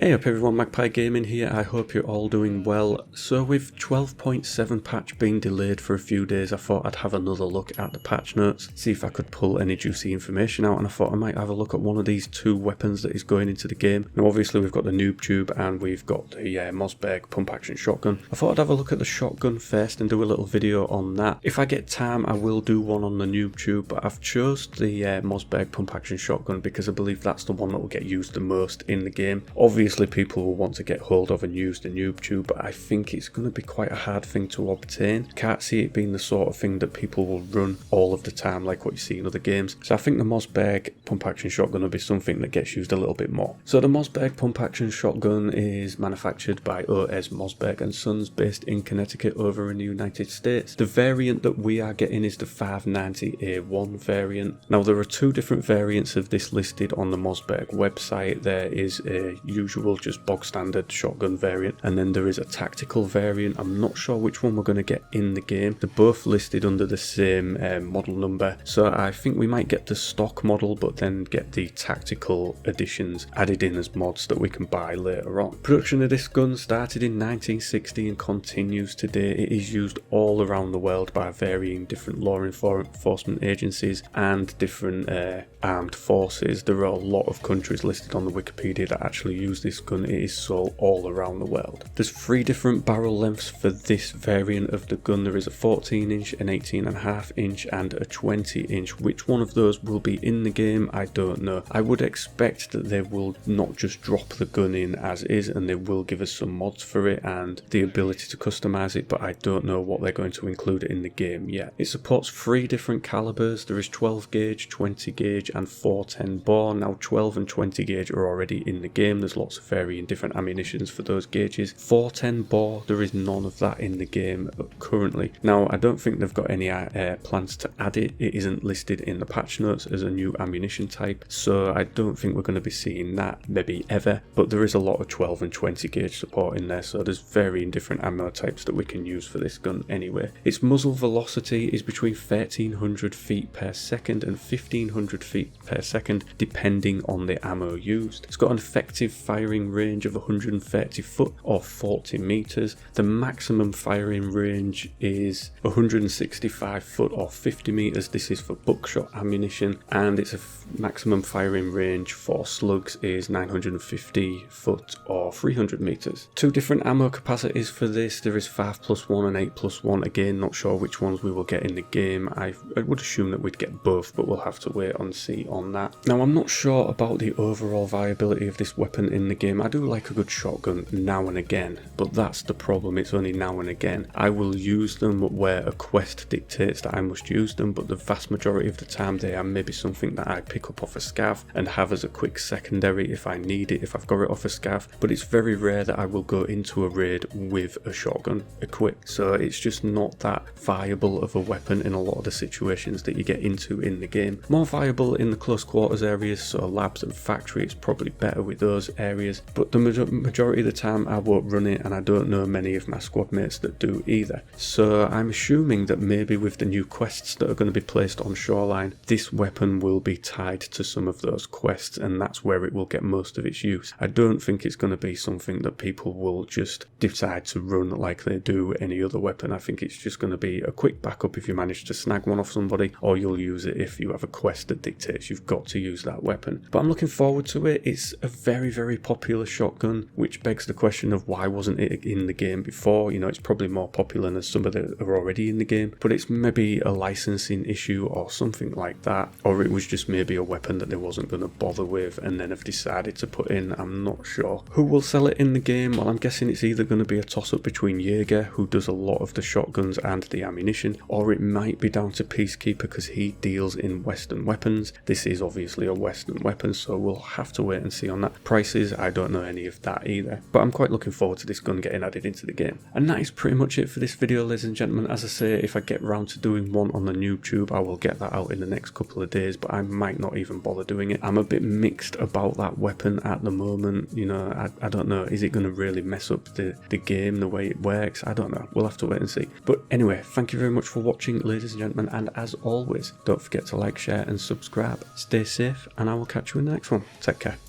Hey up everyone, Magpie Gaming here. I hope you're all doing well. So with 12.7 patch being delayed for a few days, I thought I'd have another look at the patch notes, see if I could pull any juicy information out, and I thought I might have a look at one of these two weapons that is going into the game. Now obviously we've got the noob tube and we've got the Mossberg pump action shotgun. I thought I'd have a look at the shotgun first and do a little video on that. If I get time I will do one on the noob tube, but I've chose the Mossberg pump action shotgun because I believe that's the one that will get used the most in the game. Obviously people will want to get hold of and use the noob tube, but I think it's going to be quite a hard thing to obtain. Can't see it being the sort of thing that people will run all of the time like what you see in other games. So I think the Mossberg pump action shotgun will be something that gets used a little bit more. So the Mossberg pump action shotgun is manufactured by O.S. Mossberg and Sons based in Connecticut over in the United States. The variant that we are getting is the 590A1 variant. Now there are two different variants of this listed on the Mossberg website. There is a usual just bog standard shotgun variant, and then there is a tactical variant. I'm not sure which one we're going to get in the game. They're both listed under the same model number, so I think we might get the stock model but then get the tactical editions added in as mods that we can buy later on. Production of this gun started in 1960 and continues today. It is used all around the world by varying different law enforcement agencies and different armed forces. There are a lot of countries listed on the Wikipedia that actually use this gun. It is sold all around the world. There's three different barrel lengths for this variant of the gun. There is a 14 inch, an 18.5 inch and a 20 inch. Which one of those will be in the game I don't know. I would expect that they will not just drop the gun in as is, and they will give us some mods for it and the ability to customize it, but I don't know what they're going to include in the game yet. It supports three different calibers. There is 12 gauge, 20 gauge and 410 bore. Now 12 and 20 gauge are already in the game. There's lots of varying different ammunitions for those gauges. 410 bore, there is none of that in the game currently. Now I don't think they've got any plans to add it. It isn't listed in the patch notes as a new ammunition type, so I don't think we're going to be seeing that maybe ever, but there is a lot of 12 and 20 gauge support in there, so there's varying different ammo types that we can use for this gun anyway. Its muzzle velocity is between 1300 feet per second and 1500 feet per second depending on the ammo used. It's got an effective firing range of 130 foot or 40 meters. The maximum firing range is 165 foot or 50 meters. This is for buckshot ammunition, and its maximum firing range for slugs is 950 foot or 300 meters. Two different ammo capacities for this. There is 5+1 and 8+1. Again, not sure which ones we will get in the game. I would assume that we'd get both, but we'll have to wait and see on that. Now I'm not sure about the overall viability of this weapon in the game. I do like a good shotgun now and again, but that's the problem. It's only now and again. I will use them where a quest dictates that I must use them, but the vast majority of the time they are maybe something that I pick up off a scav and have as a quick secondary if I need it, if I've got it off a scav. But it's very rare that I will go into a raid with a shotgun equipped, so it's just not that viable of a weapon in a lot of the situations that you get into in the game. More viable in the close quarters areas, so labs and factory, it's probably better with those areas, but the majority of the time I won't run it, and I don't know many of my squad mates that do either. So I'm assuming that maybe with the new quests that are going to be placed on Shoreline, this weapon will be tied to some of those quests, and that's where it will get most of its use. I don't think it's going to be something that people will just decide to run like they do any other weapon. I think it's just going to be a quick backup if you manage to snag one off somebody, or you'll use it if you have a quest that dictates you've got to use that weapon. But I'm looking forward to it. It's a very, very popular shotgun, which begs the question of why wasn't it in the game before? You know, it's probably more popular than some of that are already in the game, but it's maybe a licensing issue or something like that, or it was just maybe a weapon that they wasn't going to bother with and then have decided to put in. I'm not sure. Who will sell it in the game? Well, I'm guessing it's either going to be a toss-up between Jaeger, who does a lot of the shotguns and the ammunition, or it might be down to Peacekeeper because he deals in Western weapons. This is obviously a Western weapon, so we'll have to wait and see on that. Prices, I don't know any of that either, but I'm quite looking forward to this gun getting added into the game. And that is pretty much it for this video, ladies and gentlemen. As I say, if I get round to doing one on the noob tube, I will get that out in the next couple of days, but I might not even bother doing it. I'm a bit mixed about that weapon at the moment. You know, I don't know, is it going to really mess up the game, the way it works? I don't know, we'll have to wait and see. But anyway, thank you very much for watching, ladies and gentlemen, and as always, don't forget to like, share and subscribe. Stay safe, and I will catch you in the next one. Take care.